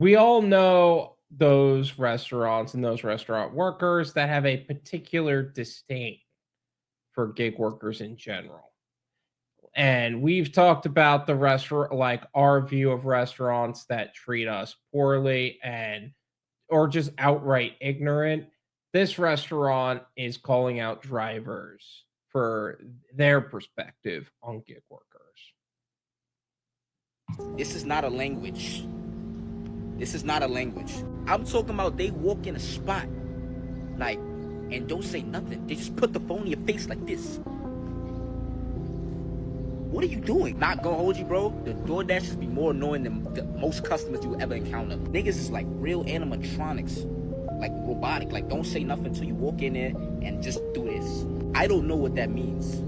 We all know those restaurants and those restaurant workers that have a particular disdain for gig workers in general. And we've talked about the restaurant, like our view of restaurants that treat us poorly and or just outright ignorant. This restaurant is calling out drivers for their perspective on gig workers. This is not a language. This is not a language. I'm talking about they walk in a spot, like, and don't say nothing. They just put the phone in your face like this. What are you doing? Not gonna hold you, bro. The DoorDashers be more annoying than the most customers you will ever encounter. Niggas is like real animatronics, like robotic. Like, don't say nothing until you walk in there and just do this. I don't know what that means.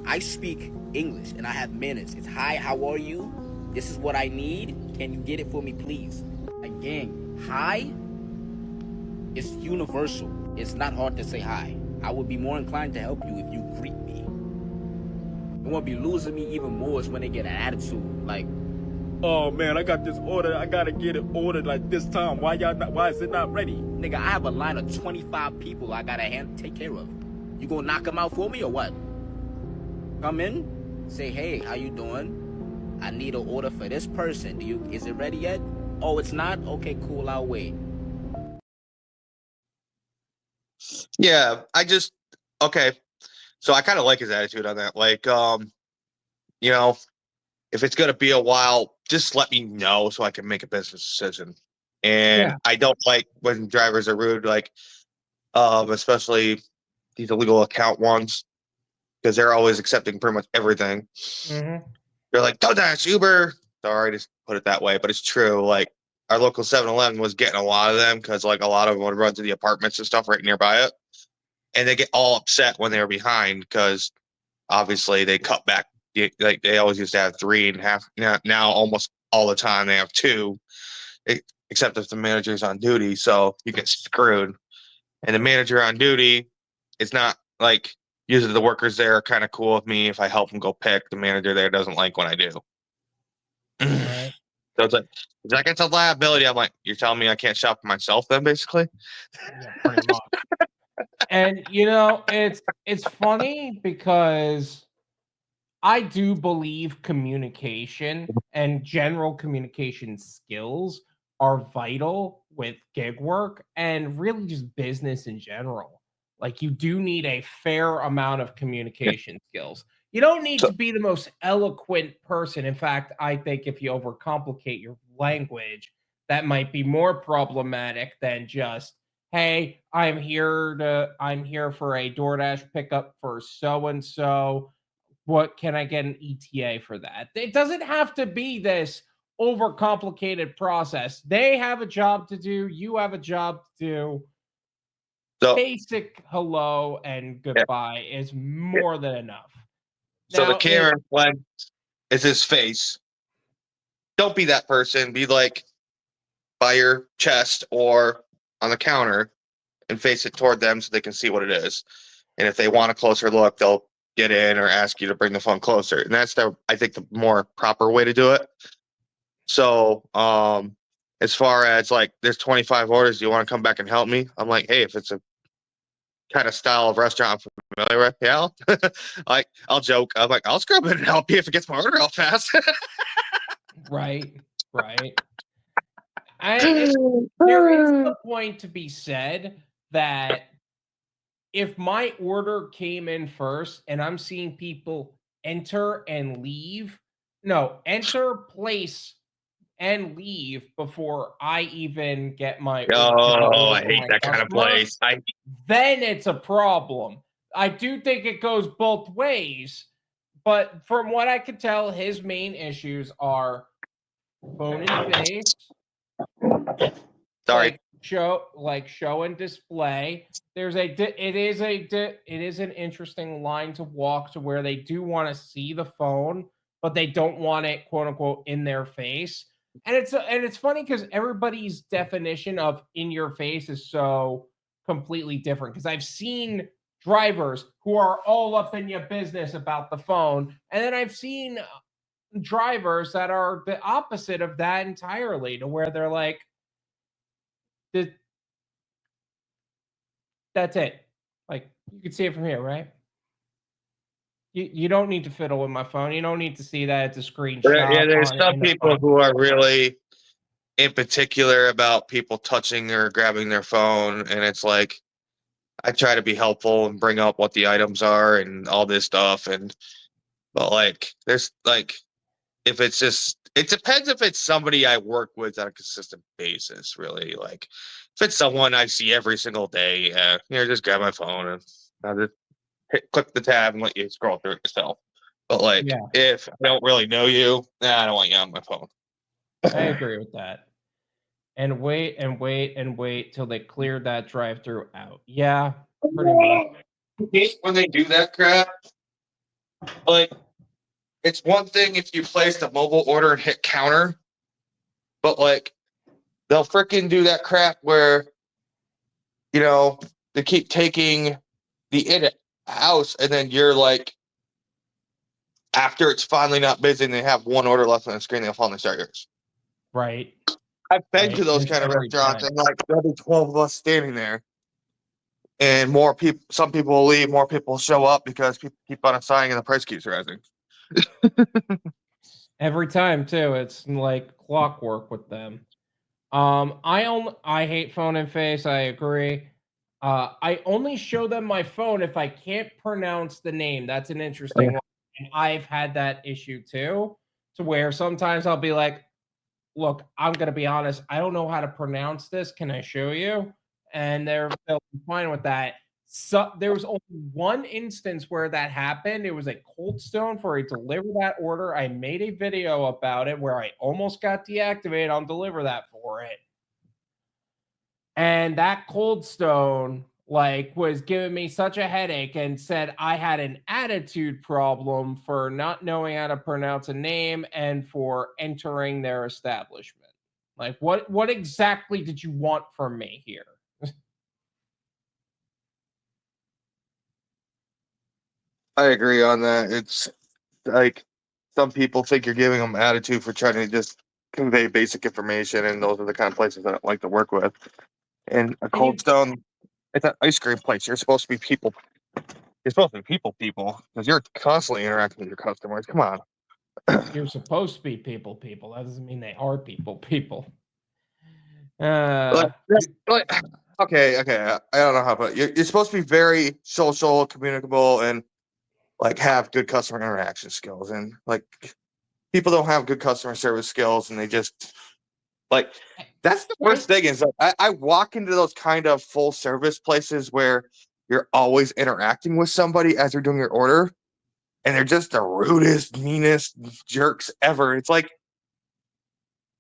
I speak English and I have manners. It's hi, how are you? This is what I need. Can you get it for me, please? Again, hi is universal. It's not hard to say hi. I would be more inclined to help you if you greet me. And what be losing me even more is when they get an attitude. Like, oh man, I got this order. I gotta get it ordered like this time. Why is it not ready? Nigga, I have a line of 25 people I gotta take care of. You gonna knock them out for me or what? Come in, say, hey, how you doing? I need an order for this person. Is it ready yet? Oh, it's not? Okay, cool, I'll wait. Yeah, okay. So I kind of like his attitude on that. Like, you know, if it's going to be a while, just let me know so I can make a business decision. And I don't like when drivers are rude, like, especially these illegal account ones, because they're always accepting pretty much everything. Mm-hmm. They're like, DoorDash, Uber. Sorry to put it that way, but it's true. Like, our local 7-Eleven was getting a lot of them because, like, a lot of them would run to the apartments and stuff right nearby it. And they get all upset when they were behind because obviously they cut back. Like, they always used to have 3.5. Now almost all the time they have 2, except if the manager's on duty. So you get screwed. And the manager on duty is not like, usually the workers there are kind of cool with me if I help them go pick. The manager there doesn't like when I do. Right. So it's like it's a liability. I'm like, you're telling me I can't shop for myself then, basically? Yeah, pretty much. And it's funny because I do believe communication and general communication skills are vital with gig work and really just business in general. Like, you do need a fair amount of communication skills. You don't need to be the most eloquent person. In fact, I think if you overcomplicate your language, that might be more problematic than just, hey, I'm here for a DoorDash pickup for so and so. What can I get an ETA for that? It doesn't have to be this overcomplicated process. They have a job to do, you have a job to do. So Basic hello and goodbye is more than enough. So the Now, camera flag is his face. Don't be that person. Be like by your chest or on the counter and face it toward them so they can see what it is. And if they want a closer look, they'll get in or ask you to bring the phone closer. And that's I think the more proper way to do it. So, as far as like, there's 25 orders, do you want to come back and help me? I'm like, hey, if it's a kind of style of restaurant I'm familiar with, yeah. Like, I'll joke. I'm like, I'll scrub it and help you if it gets my order real fast. right. There is a point to be said that if my order came in first and I'm seeing people enter, place and leave before I even get my Oh, order I from hate my that kind of customer, place. then it's a problem. I do think it goes both ways, but from what I could tell, his main issues are phone and face, Sorry. show and display. It is an interesting line to walk to where they do want to see the phone, but they don't want it, quote unquote, in their face. And it's funny because everybody's definition of in your face is so completely different. Because I've seen drivers who are all up in your business about the phone, and then I've seen drivers that are the opposite of that entirely, to where they're like, that's it. Like, you can see it from here, right? You don't need to fiddle with my phone. You don't need to see that it's a screenshot. Yeah, there's some in the people phone. who are really in particular about people touching or grabbing their phone, and it's like I try to be helpful and bring up what the items are and all this stuff, but like there's like if it's just it depends if it's somebody I work with on a consistent basis, really. Like if it's someone I see every single day, just grab my phone and I'll just click the tab and let you scroll through it yourself. But like if I don't really know you, I don't want you on my phone. I agree with that. And wait and wait and wait till they cleared that drive-through out. Yeah, pretty much. When they do that crap, like it's one thing if you place the mobile order and hit counter, but like they'll freaking do that crap where they keep taking the in-house, and then you're like, after it's finally not busy and they have one order left on the screen, they'll finally start yours. Right. I've been to those kind of restaurants, and like there'll be 12 of us standing there, and more people. Some people will leave, more people will show up because people keep on assigning and the price keeps rising. Every time too, it's like clockwork with them. I hate phone and face. I agree. I only show them my phone if I can't pronounce the name. That's an interesting one, and I've had that issue too, to where sometimes I'll be like, look, I'm gonna be honest, I don't know how to pronounce this. Can I show you? And they'll be fine with that. So there was only one instance where that happened. It was a Cold Stone for a deliver that order. I made a video about it where I almost got deactivated on deliver that for it. And that Cold Stone was giving me such a headache and said I had an attitude problem for not knowing how to pronounce a name and for entering their establishment. Like, what exactly did you want from me here? I agree on that. It's like some people think you're giving them attitude for trying to just convey basic information, and those are the kind of places I don't like to work with. And a Cold Stone, it's an ice cream place. You're supposed to be people. You're supposed to be people because you're constantly interacting with your customers. Come on. You're supposed to be people. That doesn't mean they are people. Okay. I don't know how, but you're supposed to be very social, communicable, and like have good customer interaction skills. And like people don't have good customer service skills, and they just like that's the worst thing. Is like, I walk into those kind of full service places where you're always interacting with somebody as you're doing your order, and they're just the rudest, meanest jerks ever. It's like,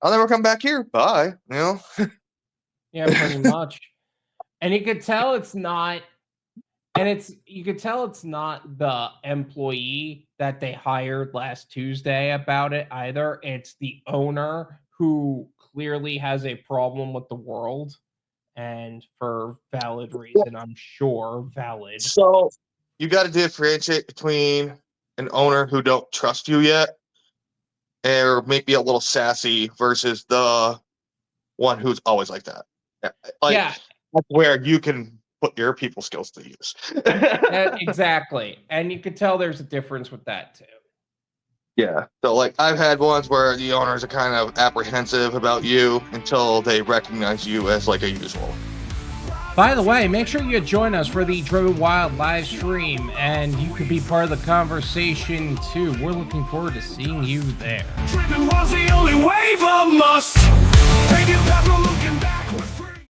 I'll never come back here. Bye. Yeah, pretty much. And you could tell it's not, you could tell it's not the employee that they hired last Tuesday about it either. It's the owner who clearly has a problem with the world, and for valid reason, I'm sure. Valid. So you got to differentiate between an owner who don't trust you yet, or maybe a little sassy, versus the one who's always like that. That's where you can put your people skills to use. Exactly. And you could tell there's a difference with that too. Yeah. So like I've had ones where the owners are kind of apprehensive about you until they recognize you as like a usual. By the way, make sure you join us for the Driven Wyld live stream, and you could be part of the conversation too. We're looking forward to seeing you there. Driven was the only way for us.